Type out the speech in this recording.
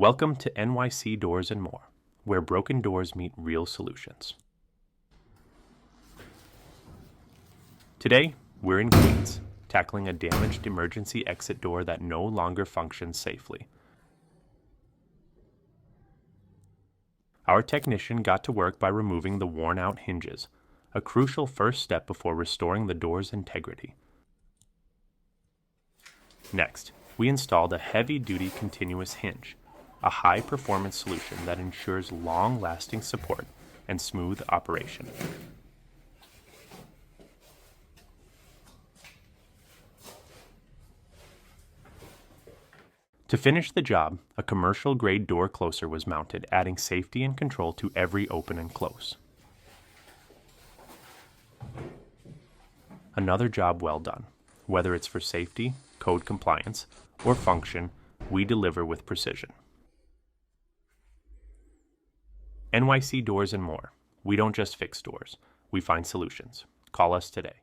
Welcome to NYC Doors and More, where broken doors meet real solutions. Today, we're in Queens, tackling a damaged emergency exit door that no longer functions safely. Our technician got to work by removing the worn-out hinges, a crucial first step before restoring the door's integrity. Next, we installed a heavy-duty continuous hinge, a high-performance solution that ensures long-lasting support and smooth operation. To finish the job, a commercial-grade door closer was mounted, adding safety and control to every open and close. Another job well done. Whether it's for safety, code compliance, or function, we deliver with precision. NYC Doors and More. We don't just fix doors, we find solutions. Call us today.